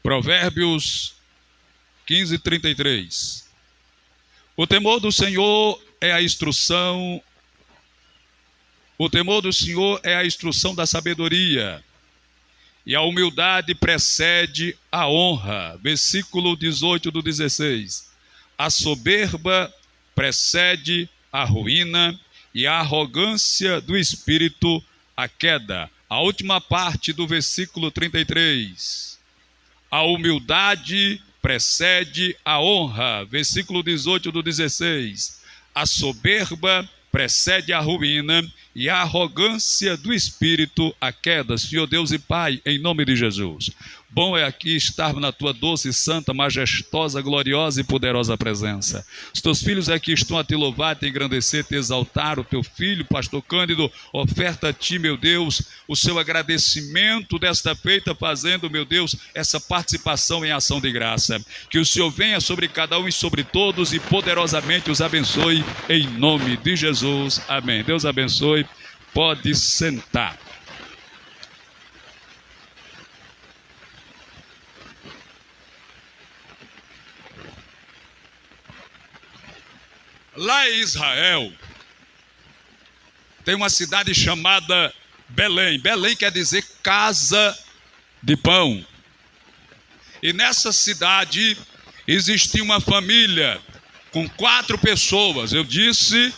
Provérbios 15:33. O temor do Senhor é a instrução. O temor do Senhor é a instrução da sabedoria, e a humildade precede a honra. Versículo 18 do 16. A soberba precede a ruína, e a arrogância do espírito a queda. A última parte do versículo 33. A humildade precede a honra. Versículo 18 do 16. A soberba precede a ruína, e a arrogância do espírito a queda. Senhor Deus e Pai, em nome de Jesus, bom é aqui estarmos na tua doce, santa, majestosa, gloriosa e poderosa presença. Os teus filhos aqui estão a te louvar, te engrandecer, te exaltar. O teu filho, pastor Cândido, oferta a ti, meu Deus, o seu agradecimento desta feita, fazendo, meu Deus, essa participação em ação de graça. Que o Senhor venha sobre cada um e sobre todos e poderosamente os abençoe, em nome de Jesus. Amém. Deus abençoe. Pode sentar. Lá em Israel, tem uma cidade chamada Belém. Belém quer dizer casa de pão. E nessa cidade existia uma família com 4 pessoas. Eu disse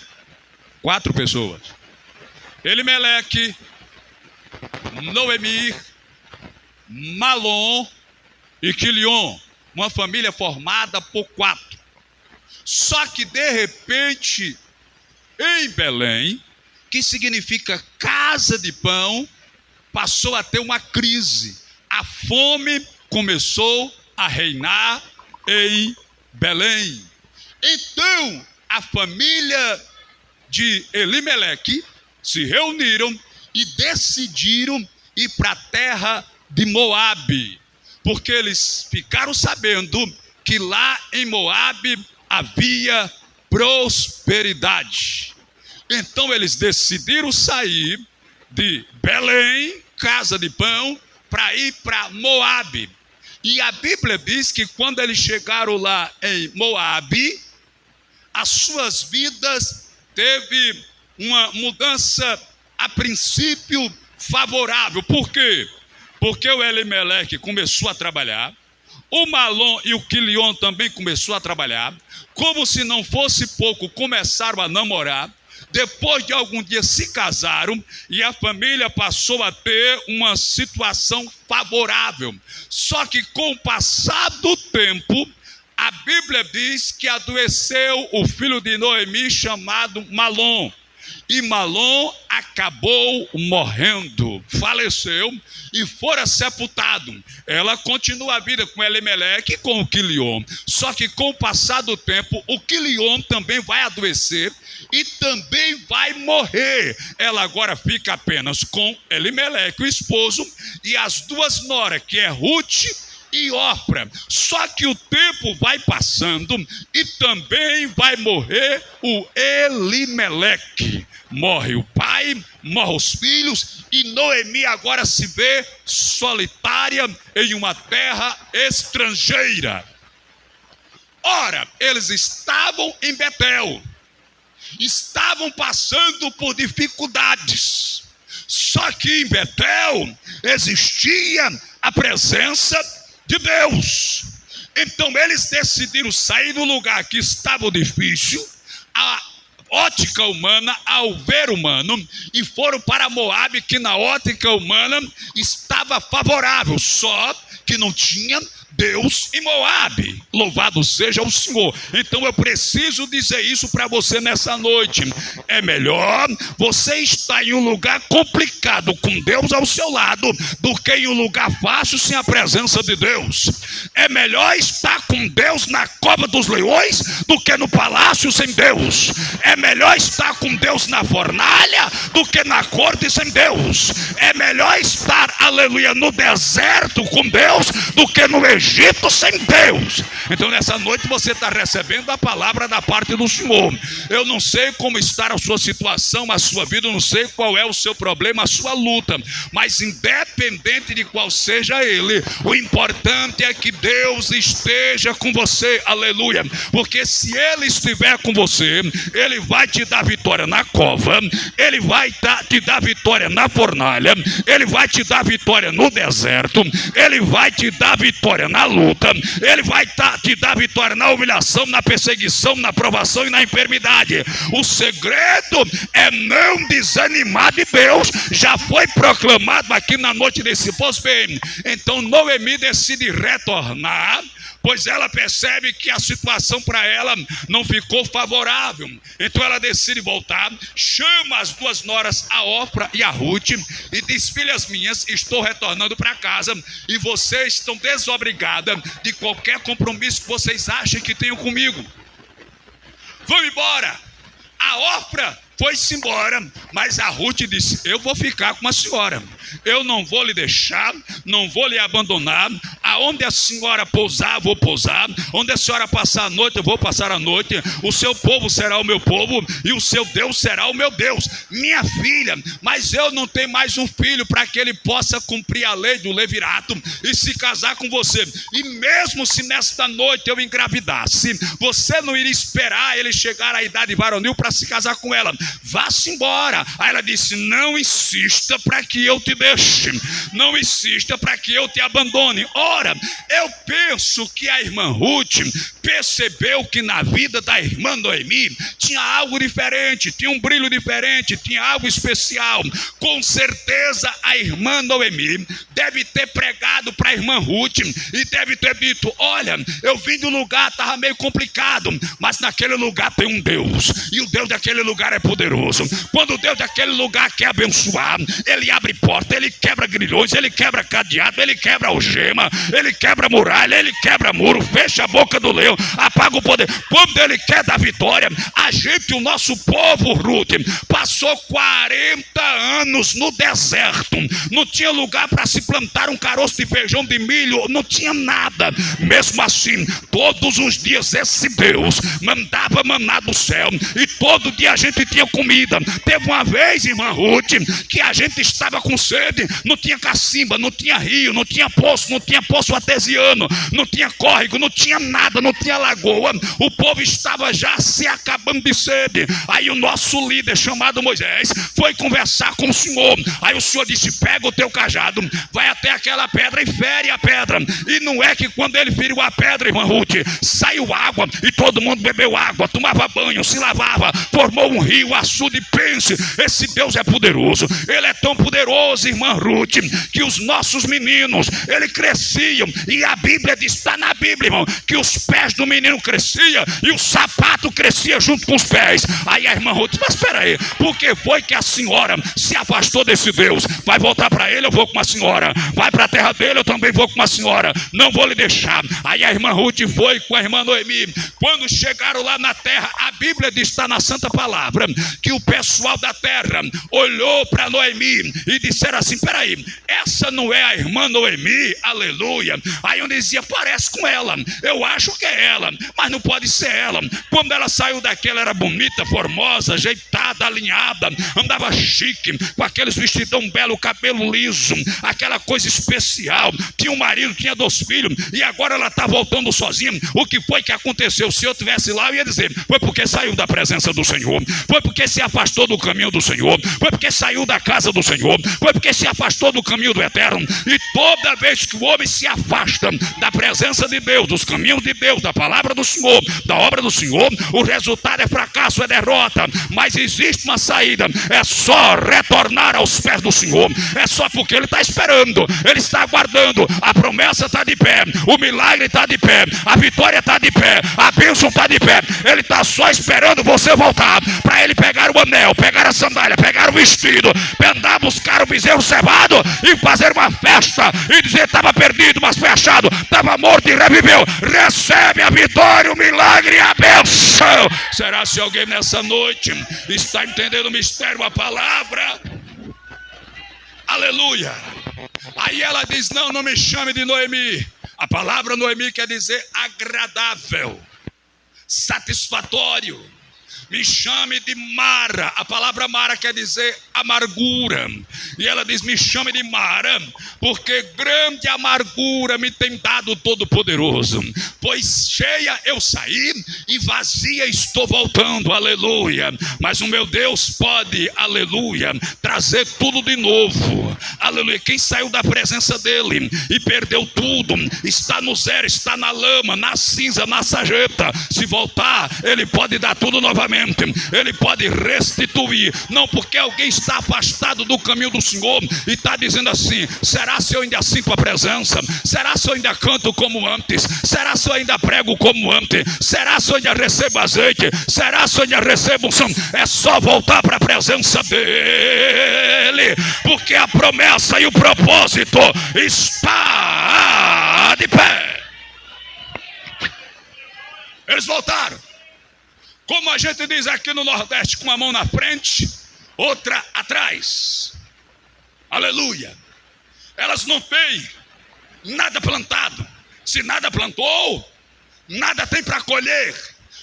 4 pessoas. Elimeleque, Noemi, Malom e Quilion. Uma família formada por 4. Só que de repente, em Belém, que significa casa de pão, passou a ter uma crise. A fome começou a reinar em Belém. Então, a família de Elimeleque se reuniram e decidiram ir para a terra de Moabe, porque eles ficaram sabendo que lá em Moabe havia prosperidade. Então eles decidiram sair de Belém, casa de pão, para ir para Moabe. E a Bíblia diz que quando eles chegaram lá em Moabe, as suas vidas teve uma mudança a princípio favorável. Por quê? Porque o Elimeleque começou a trabalhar, o Malom e o Quilion também começou a trabalhar. Como se não fosse pouco, começaram a namorar. Depois de algum dia se casaram e a família passou a ter uma situação favorável. Só que com o passar do tempo, a Bíblia diz que adoeceu o filho de Noemi chamado Malom. E Malom acabou morrendo, faleceu e fora sepultado. Ela continua a vida com Elimeleque e com o Quilion. Só que com o passar do tempo, o Quilion também vai adoecer e também vai morrer. Ela agora fica apenas com Elimeleque, o esposo, e as 2 noras, que é Ruth e Orfa. Só que o tempo vai passando e também vai morrer o Elimeleque. Morre o pai, morre os filhos, e Noemi agora se vê solitária em uma terra estrangeira. Ora, eles estavam em Betel, estavam passando por dificuldades. Só que em Betel existia a presença de Deus. Então eles decidiram sair do lugar que estava difícil, a ótica humana, ao ver humano, e foram para Moabe, que na ótica humana estava favorável, só que não tinha Deus em Moabe. Louvado seja o Senhor. Então eu preciso dizer isso para você nessa noite. É melhor você estar em um lugar complicado com Deus ao seu lado do que em um lugar fácil sem a presença de Deus. É melhor estar com Deus na cova dos leões do que no palácio sem Deus. É melhor estar com Deus na fornalha do que na corte sem Deus. É melhor estar, aleluia, no deserto com Deus do que no Egito Egito sem Deus. Então nessa noite você está recebendo a palavra da parte do Senhor. Eu não sei como está a sua situação, a sua vida, eu não sei qual é o seu problema, a sua luta, mas independente de qual seja ele, o importante é que Deus esteja com você, aleluia, porque se ele estiver com você, ele vai te dar vitória na cova, ele vai te dar vitória na fornalha, ele vai te dar vitória no deserto, ele vai te dar vitória na luta, ele vai te dar vitória na humilhação, na perseguição, na provação e na enfermidade. O segredo é não desanimar de Deus. Já foi proclamado aqui na noite desse pós-bem. Então Noemi decide retornar, pois ela percebe que a situação para ela não ficou favorável. Então ela decide voltar, chama as duas noras, a Orfa e a Ruth, e diz: filhas minhas, estou retornando para casa e vocês estão desobrigadas de qualquer compromisso que vocês achem que tenham comigo. Vamos embora. A Orfa foi-se embora, mas a Ruth disse: eu vou ficar com a senhora, eu não vou lhe deixar, não vou lhe abandonar. Aonde a senhora pousar, vou pousar. Onde a senhora passar a noite, eu vou passar a noite. O seu povo será o meu povo e o seu Deus será o meu Deus. Minha filha, mas eu não tenho mais um filho para que ele possa cumprir a lei do levirato e se casar com você. E mesmo se nesta noite eu engravidasse, você não iria esperar ele chegar à idade varonil para se casar com ela. Vá-se embora. Aí ela disse: não insista para que eu te deixe, não insista para que eu te abandone. Ora, eu penso que a irmã Ruth percebeu que na vida da irmã Noemi tinha algo diferente, tinha um brilho diferente, tinha algo especial. Com certeza a irmã Noemi deve ter pregado para a irmã Ruth e deve ter dito: olha, eu vim do lugar, estava meio complicado, mas naquele lugar tem um Deus, e o Deus daquele lugar é poderoso. Quando o Deus daquele lugar quer abençoar, ele abre porta, ele quebra grilhões, ele quebra cadeado, ele quebra algema, ele quebra muralha, ele quebra muro, fecha a boca do leão, apaga o poder. Quando ele quer dar vitória, a gente, o nosso povo, Ruth, passou 40 anos no deserto, não tinha lugar para se plantar um caroço de feijão, de milho, não tinha nada. Mesmo assim, todos os dias esse Deus mandava maná do céu e todo dia a gente tinha comida. Teve uma vez, irmã Ruth, que a gente estava com sede, não tinha cacimba, não tinha rio, não tinha poço artesiano, não tinha córrego, não tinha nada, não tinha lagoa. O povo estava já se acabando de sede. Aí o nosso líder, chamado Moisés, foi conversar com o Senhor. Aí o Senhor disse: pega o teu cajado, vai até aquela pedra e fere a pedra. E não é que quando ele feriu a pedra, irmã Ruth, saiu água e todo mundo bebeu água, tomava banho, se lavava, formou um rio, açude. Pense, esse Deus é poderoso. Ele é tão poderoso, irmã Ruth, que os nossos meninos, eles cresciam, e a Bíblia diz, está na Bíblia, irmão, que os pés do menino cresciam e o sapato crescia junto com os pés. Aí a irmã Ruth: mas espera aí, por que foi que a senhora se afastou desse Deus? Vai voltar para ele, eu vou com a senhora. Vai para a terra dele, eu também vou com a senhora. Não vou lhe deixar. Aí a irmã Ruth foi com a irmã Noemi. Quando chegaram lá na terra, a Bíblia diz, está na Santa Palavra, que o pessoal da terra olhou para Noemi e disseram assim: peraí, essa não é a irmã Noemi? Aleluia. Aí eu dizia: parece com ela, eu acho que é ela, mas não pode ser ela. Quando ela saiu daqui, ela era bonita, formosa, ajeitada, alinhada, andava chique, com aqueles vestidão belo, cabelo liso, aquela coisa especial. Tinha um marido, tinha 2 filhos, e agora ela está voltando sozinha. O que foi que aconteceu? Se eu estivesse lá, eu ia dizer: foi porque saiu da presença do Senhor, foi porque se afastou do caminho do Senhor, foi porque saiu da casa do Senhor, foi porque se afastou do caminho do eterno. E toda vez que o homem se afasta da presença de Deus, dos caminhos de Deus, da palavra do Senhor, da obra do Senhor, o resultado é fracasso, é derrota. Mas existe uma saída: é só retornar aos pés do Senhor. É só porque ele está esperando, ele está aguardando. A promessa está de pé, o milagre está de pé, a vitória está de pé, a bênção está de pé. Ele está só esperando você voltar, para ele pegar o anel, pegar a sandália, pegar o vestido, andar buscar o bezerro cevado e fazer uma festa e dizer: estava perdido, mas foi achado, estava morto e reviveu. Recebe a vitória, o milagre e a bênção. Será se alguém nessa noite está entendendo o mistério, a palavra? Aleluia. Aí ela diz: não me chame de Noemi. A palavra Noemi quer dizer agradável, satisfatório. Me chame de Mara. A palavra Mara quer dizer amargura. E ela diz, me chame de Mara, porque grande amargura me tem dado o Todo-Poderoso. Pois cheia eu saí e vazia estou voltando, aleluia. Mas o meu Deus pode, aleluia, trazer tudo de novo, aleluia. Quem saiu da presença dele e perdeu tudo, está no zero, está na lama, na cinza, na sarjeta. Se voltar, ele pode dar tudo novamente. Ele pode restituir. Não porque alguém está afastado do caminho do Senhor e está dizendo assim, será se eu ainda sinto a presença? Será se eu ainda canto como antes? Será se eu ainda prego como antes? Será se eu ainda recebo azeite? Será se eu ainda recebo unção? É só voltar para a presença dele, porque a promessa e o propósito está de pé. Eles voltaram, como a gente diz aqui no Nordeste, com a mão na frente, outra atrás. Aleluia. Elas não têm nada plantado. Se nada plantou, nada tem para colher.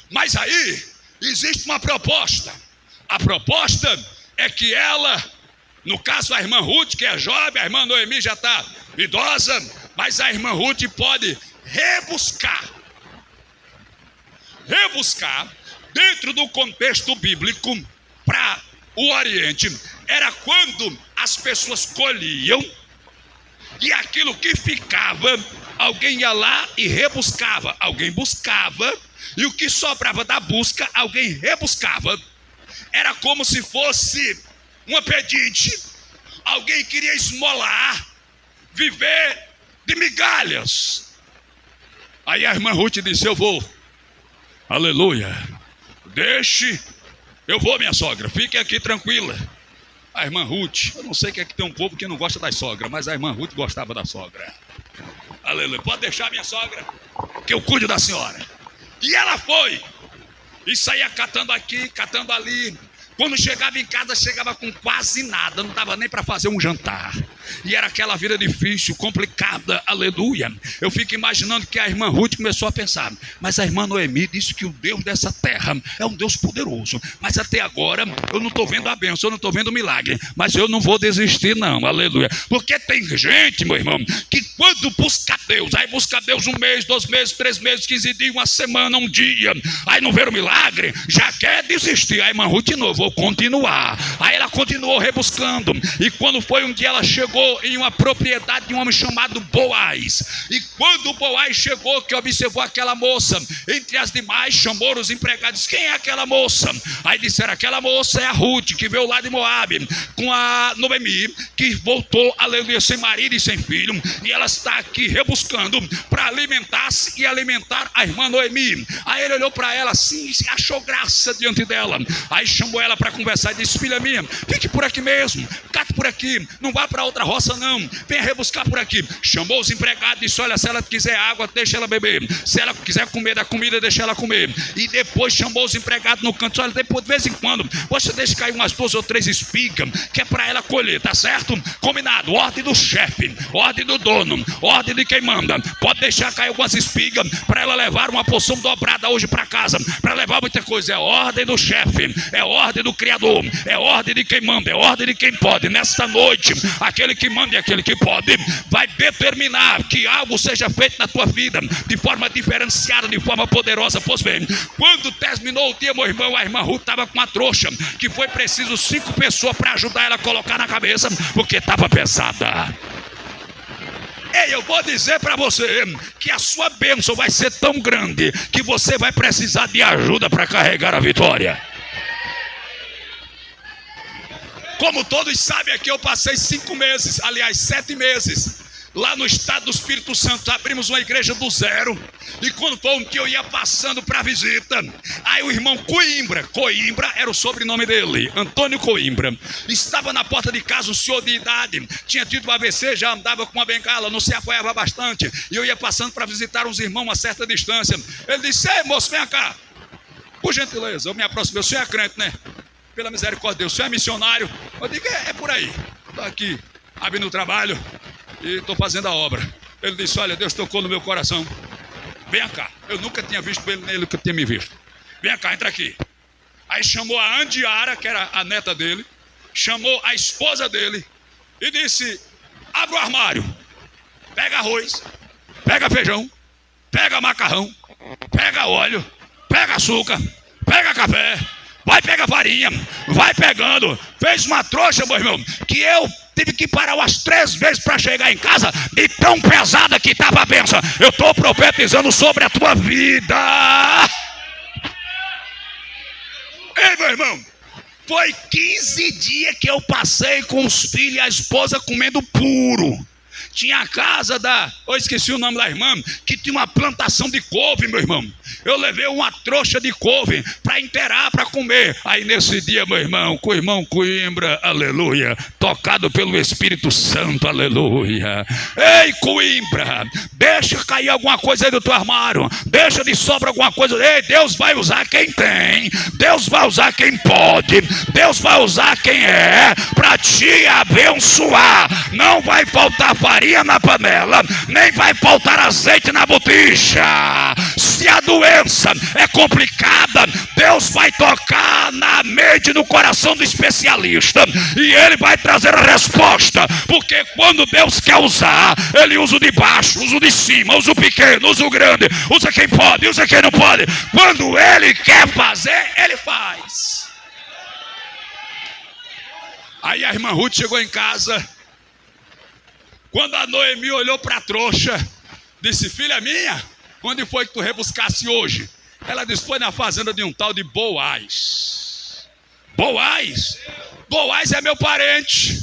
Mas aí existe uma proposta. A proposta é que ela, no caso a irmã Ruth, que é jovem, a irmã Noemi já está idosa, mas a irmã Ruth pode rebuscar dentro do contexto bíblico para o Oriente. Era quando as pessoas colhiam e aquilo que ficava, alguém ia lá e rebuscava. Alguém buscava e o que sobrava da busca, alguém rebuscava. Era como se fosse uma pedinte. Alguém queria esmolar, viver de migalhas. Aí a irmã Ruth disse, eu vou. Aleluia. Deixe, eu vou, minha sogra, fique aqui tranquila. A irmã Ruth, eu não sei que é que tem um povo que não gosta da sogra, mas a irmã Ruth gostava da sogra. Aleluia, pode deixar, minha sogra, que eu cuido da senhora. E ela foi, e saía catando aqui, catando ali. Quando chegava em casa, chegava com quase nada, não dava nem para fazer um jantar. E era aquela vida difícil, complicada, aleluia. Eu fico imaginando que a irmã Ruth começou a pensar, mas a irmã Noemi disse que o Deus dessa terra é um Deus poderoso. Mas até agora eu não estou vendo a bênção, eu não estou vendo o milagre. Mas eu não vou desistir não, aleluia. Porque tem gente, meu irmão, que quando busca Deus, aí busca Deus 1 mês, 2 meses, 3 meses, 15 dias, 1 semana, 1 dia. Aí não vê o milagre, já quer desistir. A irmã Ruth de novo, vou continuar. Aí ela continuou rebuscando. E quando foi um dia, ela chegou em uma propriedade de um homem chamado Boaz. E quando Boaz chegou, que observou aquela moça, entre as demais, chamou os empregados. Quem é aquela moça? Aí disseram, aquela moça é a Ruth, que veio lá de Moabe, com a Noemi, que voltou, aleluia, sem marido e sem filho. E ela está aqui rebuscando para alimentar-se e alimentar a irmã Noemi. Aí ele olhou para ela assim, achou graça diante dela. Aí chamou ela para conversar e disse, filha minha, fique por aqui mesmo, cate por aqui, não vá para outra roça não, venha rebuscar por aqui. Chamou os empregados e disse, olha, se ela quiser água, deixa ela beber. Se ela quiser comer da comida, deixa ela comer. E depois chamou os empregados no canto, olha, depois de vez em quando, você deixa cair umas 2 ou 3 espigas, que é para ela colher, tá certo? Combinado, ordem do chefe, ordem do dono, ordem de quem manda. Pode deixar cair algumas espigas, para ela levar uma porção dobrada hoje para casa, para levar muita coisa. É ordem do chefe, é ordem do Criador, é ordem de quem manda, é ordem de quem pode. Nesta noite, aquele que manda e aquele que pode vai determinar que algo seja feito na tua vida de forma diferenciada, de forma poderosa. Pois bem, quando terminou o dia, meu irmão, a irmã Ruth estava com uma trouxa que foi preciso 5 pessoas para ajudar ela a colocar na cabeça, porque estava pesada. Ei, eu vou dizer para você que a sua bênção vai ser tão grande que você vai precisar de ajuda para carregar a vitória. Como todos sabem aqui, eu passei 5 meses, aliás 7 meses, lá no estado do Espírito Santo. Abrimos uma igreja do zero. E quando foi um dia eu ia passando para visita, aí o irmão Coimbra era o sobrenome dele, Antônio Coimbra, estava na porta de casa, um senhor de idade, tinha tido um AVC, já andava com uma bengala, não se apoiava bastante. E eu ia passando para visitar uns irmãos a certa distância. Ele disse, ei moço, vem cá, por gentileza. Eu me aproximei, o senhor é crente, né? Pela misericórdia de Deus, o senhor é missionário? Eu digo, é por aí. Estou aqui, abrindo o trabalho e estou fazendo a obra. Ele disse: olha, Deus tocou no meu coração. Venha cá. Eu nunca tinha visto ele, nem ele nunca tinha me visto. Venha cá, entra aqui. Aí chamou a Andiara, que era a neta dele, chamou a esposa dele e disse: abre o armário, pega arroz, pega feijão, pega macarrão, pega óleo, pega açúcar, pega café, vai pegar farinha, vai pegando. Fez uma trouxa, meu irmão, que eu tive que parar umas 3 vezes para chegar em casa, de tão pesada que estava a bênção. Eu estou profetizando sobre a tua vida. Ei, meu irmão, foi 15 dias que eu passei com os filhos e a esposa comendo puro. Tinha a casa eu esqueci o nome da irmã, que tinha uma plantação de couve, meu irmão. Eu levei uma trouxa de couve para inteirar, para comer. Aí nesse dia, meu irmão, com o irmão Coimbra, aleluia, tocado pelo Espírito Santo, aleluia. Ei, Coimbra, deixa cair alguma coisa aí do teu armário, deixa de sobra alguma coisa. Ei, Deus vai usar quem tem, Deus vai usar quem pode, Deus vai usar quem é, para te abençoar. Não vai faltar farinha na panela, nem vai faltar azeite na botija. Se a doença é complicada, Deus vai tocar na mente, no coração do especialista, e ele vai trazer a resposta. Porque quando Deus quer usar, ele usa o de baixo, usa o de cima, usa o pequeno, usa o grande, usa quem pode, usa quem não pode. Quando ele quer fazer, ele faz. Aí a irmã Ruth chegou em casa. Quando a Noemi olhou para a trouxa, disse: filha minha, onde foi que tu rebuscasse hoje? Ela disse: foi na fazenda de um tal de Boaz. Boaz? Boaz é meu parente.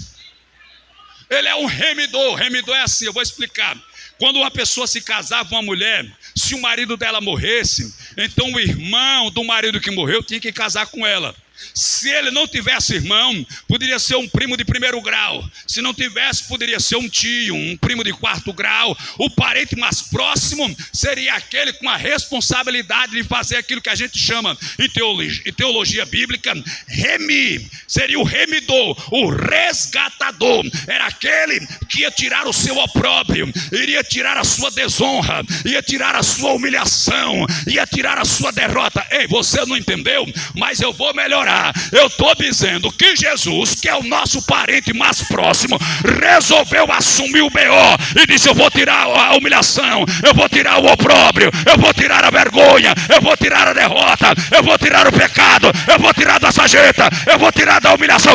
Ele é um remidor. Remidor é assim, eu vou explicar. Quando uma pessoa se casava com uma mulher, se o marido dela morresse, então o irmão do marido que morreu tinha que casar com ela. Se ele não tivesse irmão, poderia ser um primo de 1º grau. Se não tivesse, poderia ser um tio, um primo de 4º grau. O parente mais próximo seria aquele com a responsabilidade de fazer aquilo que a gente chama em teologia bíblica remi. Seria o remidor, o resgatador. Era aquele que ia tirar o seu opróbrio, iria tirar a sua desonra, ia tirar a sua humilhação, ia tirar a sua derrota. Ei, você não entendeu? Mas eu vou melhorar. Eu estou dizendo que Jesus, que é o nosso parente mais próximo, resolveu assumir o BO e disse: eu vou tirar a humilhação, eu vou tirar o opróbrio, eu vou tirar a vergonha, eu vou tirar a derrota, eu vou tirar o pecado, eu vou tirar da sarjeta, eu vou tirar da humilhação,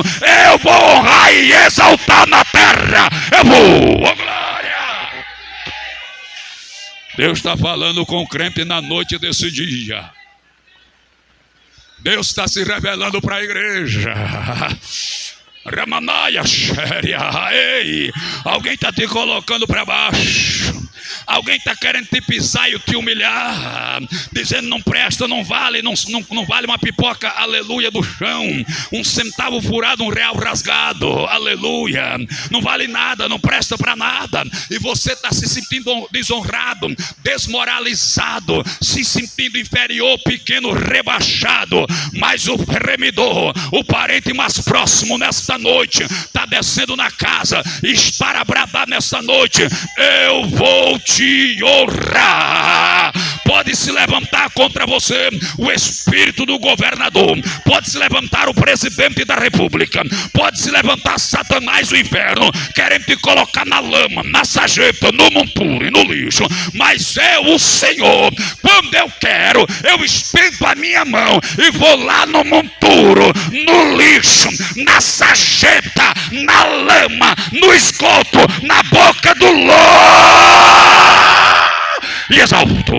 eu vou honrar e exaltar na terra. Eu vou, oh glória! Deus está falando com o crente na noite desse dia. Deus está se revelando para a igreja. Ramanaia, xéria. Ei, alguém está te colocando para baixo. Alguém está querendo te pisar e te humilhar, dizendo: não presta, não vale, não vale uma pipoca, aleluia, do chão, um centavo furado, R$1 rasgado, aleluia, não vale nada, não presta para nada. E você está se sentindo desonrado, desmoralizado, se sentindo inferior, pequeno, rebaixado. Mas o remidor, o parente mais próximo nesta noite, está descendo na casa e está a bradar nesta noite: eu vou te honrar. Pode se levantar contra você o espírito do governador, pode se levantar o presidente da república, pode se levantar Satanás, o inferno, querendo te colocar na lama, na sarjeta, no monturo e no lixo. Mas eu, o Senhor, quando eu quero, eu estendo a minha mão e vou lá no monturo, no lixo, na sarjeta, na lama, no esgoto, na boca do lobo, e exalto.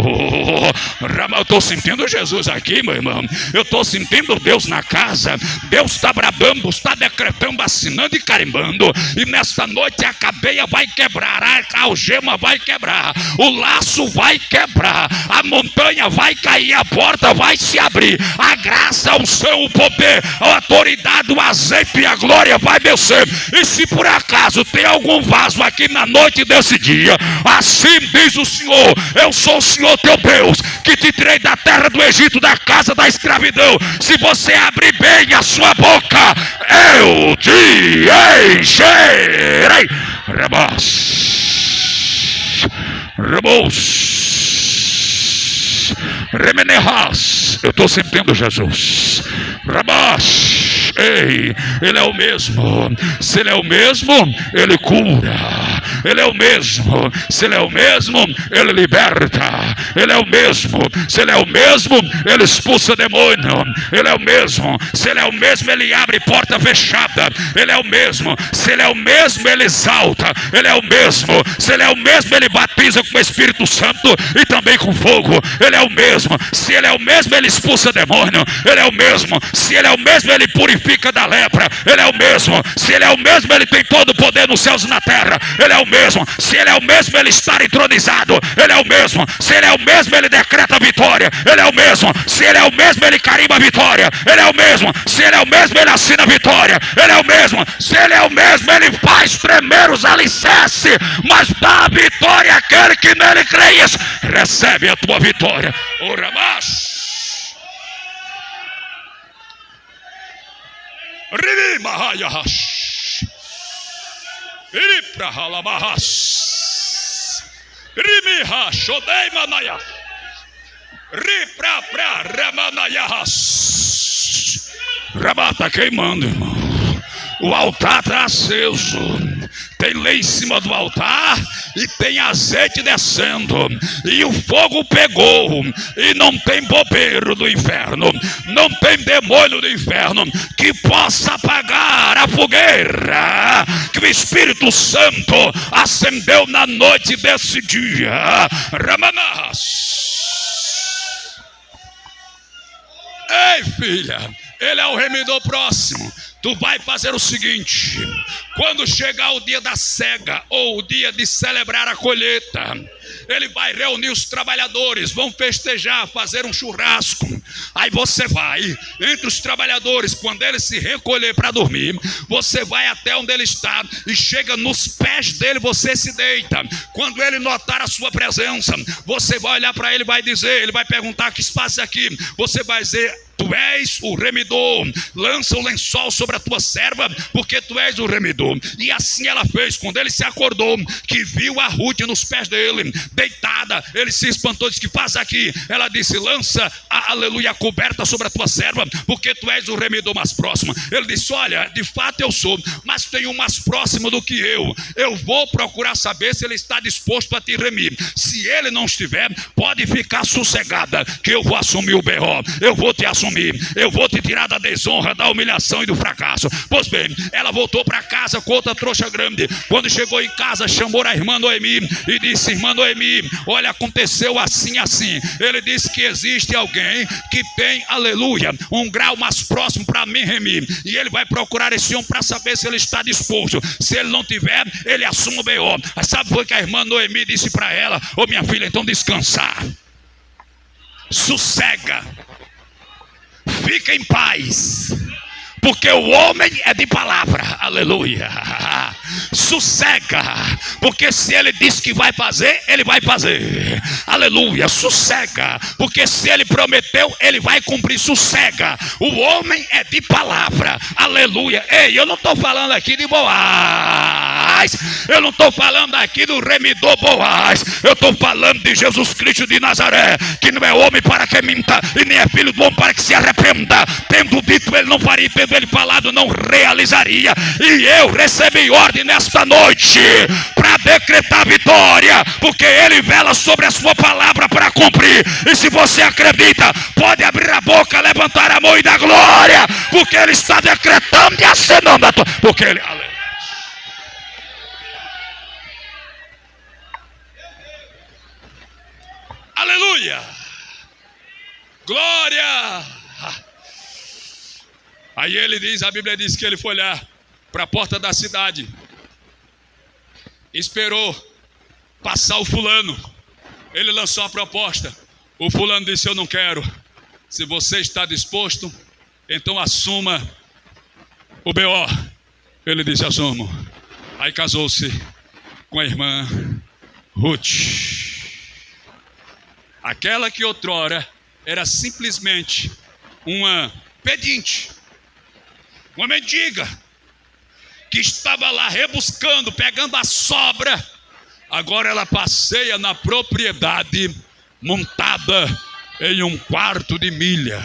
Eu estou sentindo Jesus aqui, meu irmão. Eu estou sentindo Deus na casa. Deus está bradando, está decretando, assinando e carimbando. E nesta noite a cadeia vai quebrar, a algema vai quebrar, o laço vai quebrar, a montanha vai cair, a porta vai se abrir. A graça, a unção, o poder, a autoridade, o azeite e a glória vai descer. E se por acaso tem algum vaso aqui na noite desse dia, assim diz o Senhor: eu sou o Senhor teu Deus, que te tirei da terra do Egito, da casa da escravidão. Se você abrir bem a sua boca, eu te encherei. Rebos, Remenehas, eu estou sentindo Jesus. Rabás. Ei, Ele é o mesmo. Se Ele é o mesmo, Ele cura. Ele é o mesmo. Se Ele é o mesmo, Ele liberta. Ele é o mesmo. Se Ele é o mesmo, Ele expulsa demônio. Ele é o mesmo. Se Ele é o mesmo, Ele abre porta fechada. Ele é o mesmo. Se Ele é o mesmo, Ele exalta. Ele é o mesmo. Se Ele é o mesmo, Ele batiza com o Espírito Santo e também com fogo. Ele é o mesmo. Se Ele é o mesmo, Ele expulsa demônio. Ele é o mesmo. Se Ele é o mesmo, Ele purifica da lepra. Ele é o mesmo. Se Ele é o mesmo, Ele tem todo o poder nos céus e na terra. Ele é o mesmo. Se Ele é o mesmo, Ele está entronizado. Ele é o mesmo. Se Ele é o mesmo, Ele decreta a vitória. Ele é o mesmo. Se Ele é o mesmo, Ele carimba a vitória. Ele é o mesmo. Se Ele é o mesmo, Ele assina a vitória. Ele é o mesmo. Se Ele é o mesmo, Ele faz tremer os alicerces, mas dá a vitória àquele que nele crê. Recebe a tua vitória. Ora mais. Rivi Mahayas, Iripra Halabahas, Rimiha Shodei Manayas, Ripra Pra Ramanayas. Rabá está queimando, irmão. O altar está aceso. Tem lei em cima do altar e tem azeite descendo. E o fogo pegou. E não tem bobeiro do inferno. Não tem demônio do inferno que possa apagar a fogueira que o Espírito Santo acendeu na noite desse dia. Ramanás. Ei, filha, Ele é o remidor próximo. Tu vai fazer o seguinte: quando chegar o dia da cega ou o dia de celebrar a colheita, Ele vai reunir os trabalhadores, vão festejar, fazer um churrasco. Aí você vai entre os trabalhadores, quando ele se recolher para dormir, você vai até onde ele está e chega nos pés dele, você se deita. Quando ele notar a sua presença, você vai olhar para ele e vai dizer, ele vai perguntar: que espaço é aqui? Você vai dizer: tu és o remidor, lança o lençol sobre a tua serva, porque tu és o remidor. E assim ela fez. Quando ele se acordou, que viu a Ruth nos pés dele, deitada, ele se espantou, disse: que faz aqui? Ela disse: lança aleluia, a coberta sobre a tua serva, porque tu és o remidor mais próximo. Ele disse: olha, de fato eu sou, mas tem um mais próximo do que eu vou procurar saber se ele está disposto a te remir. Se ele não estiver, pode ficar sossegada, que eu vou assumir o B.O., eu vou te assumir, eu vou te tirar da desonra, da humilhação e do fracasso. Pois bem, ela voltou para casa com outra trouxa grande. Quando chegou em casa, chamou a irmã Noemi e disse: irmã Noemi, olha, aconteceu assim, assim. Ele disse que existe alguém que tem, aleluia, um grau mais próximo para me remir, e ele vai procurar esse homem para saber se ele está disposto. Se ele não tiver, ele assume o B.O. Mas sabe o que a irmã Noemi disse para ela? Ô minha filha, então descansar, sossega, fica em paz, porque o homem é de palavra. Aleluia. Sossega, porque se ele disse que vai fazer, ele vai fazer. Aleluia. Sossega, porque se ele prometeu, ele vai cumprir. Sossega. O homem é de palavra. Aleluia. Ei, eu não estou falando aqui de Boaz, eu não estou falando aqui do remidor Boaz, eu estou falando de Jesus Cristo de Nazaré, que não é homem para que minta, e nem é filho do homem para que se arrependa. Tendo dito, ele não faria, tendo ele falado, não realizaria. E eu recebi ordem nesta noite para decretar vitória, porque ele vela sobre a sua palavra para cumprir. E se você acredita, pode abrir a boca, levantar a mão e dar glória, porque ele está decretando e acenando a tua, porque ele... Aleluia, glória. Aí ele diz, a Bíblia diz que ele foi olhar para a porta da cidade, esperou passar o fulano, ele lançou a proposta, o fulano disse: eu não quero. Se você está disposto, então assuma o B.O. Ele disse: assumo. Aí casou-se com a irmã Ruth, aquela que outrora era simplesmente uma pedinte, uma mendiga, que estava lá rebuscando, pegando a sobra Agora ela passeia na propriedade montada em um quarto de milha.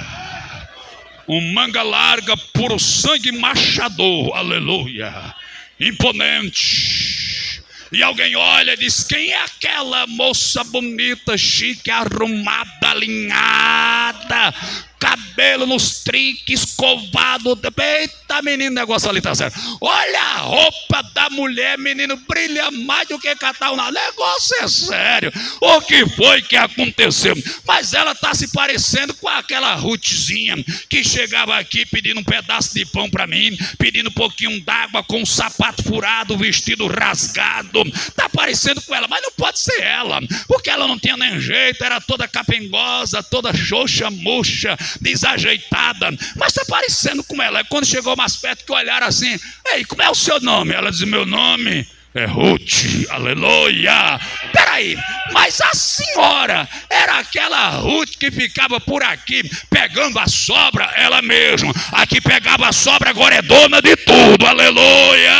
Um manga larga, puro sangue machador, aleluia, imponente. E alguém olha e diz: quem é aquela moça bonita, chique, arrumada, alinhada, cabelo nos trinques, escovado? Eita, menino, o negócio ali tá certo. Olha a roupa da mulher, menino, brilha mais do que catar o negócio é sério. O que foi que aconteceu? Mas ela tá se parecendo com aquela Ruthzinha que chegava aqui pedindo um pedaço de pão para mim, pedindo um pouquinho d'água, com um sapato furado, vestido rasgado. Tá parecendo com ela, mas não pode ser ela, porque ela não tinha nem jeito, era toda capengosa, toda xoxa, murcha, desajeitada, mas tá parecendo com ela. Quando chegou mais perto, que olharam assim: ei, como é o seu nome? Ela disse: meu nome é Ruth, aleluia. Peraí, mas a senhora era aquela Ruth que ficava por aqui pegando a sobra? Ela mesma, a que pegava a sobra, agora é dona de tudo, aleluia.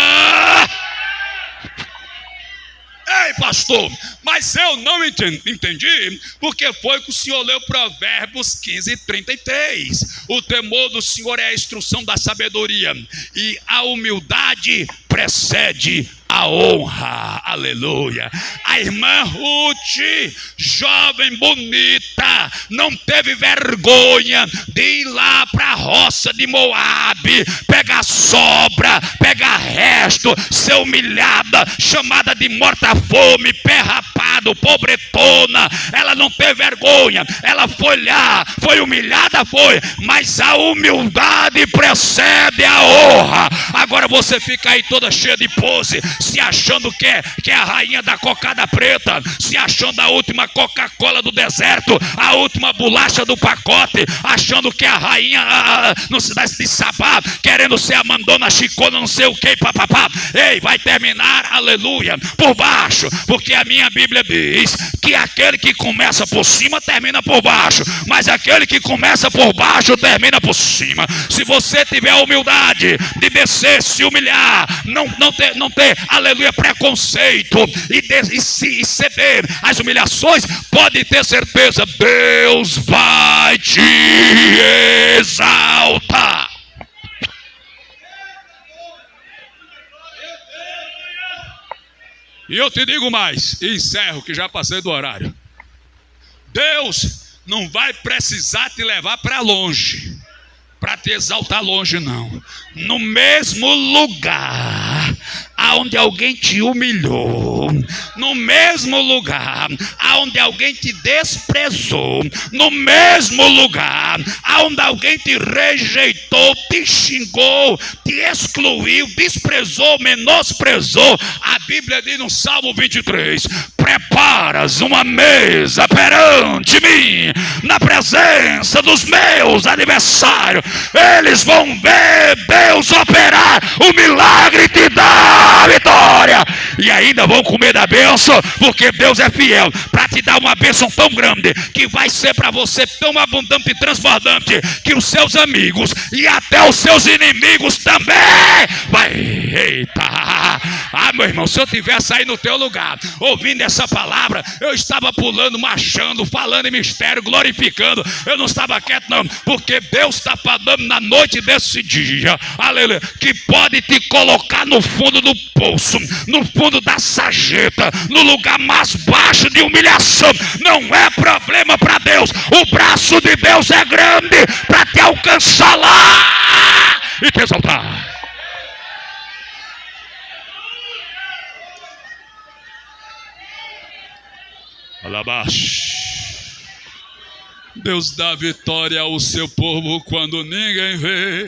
Ei, pastor, mas eu não entendi, porque foi que o senhor leu Provérbios 15:33. O temor do Senhor é a instrução da sabedoria, e a humildade precede a honra, aleluia. A irmã Ruth, jovem, bonita, não teve vergonha de ir lá para a roça de Moabe, pegar sobra, pegar resto, ser humilhada, chamada de morta-fome, pé rapado, pobretona. Ela não teve vergonha, ela foi lá, foi humilhada, foi, mas a humildade precede a honra. Agora você fica aí toda cheia de pose, se achando que é a rainha da cocada preta, se achando a última Coca-Cola do deserto, a última bolacha do pacote, achando que é a rainha não se dá de Sabá, querendo ser a mandona chicona, não sei o que, papapá. Ei, vai terminar, aleluia, por baixo, porque a minha Bíblia diz que aquele que começa por cima termina por baixo, mas aquele que começa por baixo termina por cima. Se você tiver a humildade de descer, se humilhar, não ter, aleluia, preconceito e ceder às humilhações, pode ter certeza, Deus vai te exaltar. E eu te digo mais, e encerro que já passei do horário. Deus não vai precisar te levar para longe, para te exaltar longe, não. No mesmo lugar aonde alguém te humilhou, no mesmo lugar aonde alguém te desprezou, no mesmo lugar aonde alguém te rejeitou, te xingou, te excluiu, desprezou, menosprezou, a Bíblia diz no Salmo 23: preparas uma mesa perante mim, na presença dos meus adversários. Eles vão ver Deus operar o milagre e te dar a vitória, e ainda vão comer da bênção, porque Deus é fiel para te dar uma bênção tão grande, que vai ser para você tão abundante e transbordante, que os seus amigos e até os seus inimigos também vai. Eita! Meu irmão, se eu tivesse aí no teu lugar, ouvindo essa palavra, eu estava pulando, marchando, falando em mistério, glorificando. Eu não estava quieto não, porque Deus está falando na noite desse dia, aleluia, que pode te colocar no fundo do poço, no fundo da sarjeta, no lugar mais baixo de humilhação. Não é problema para Deus. O braço de Deus é grande para te alcançar lá e te exaltar. Deus dá vitória ao seu povo quando ninguém vê.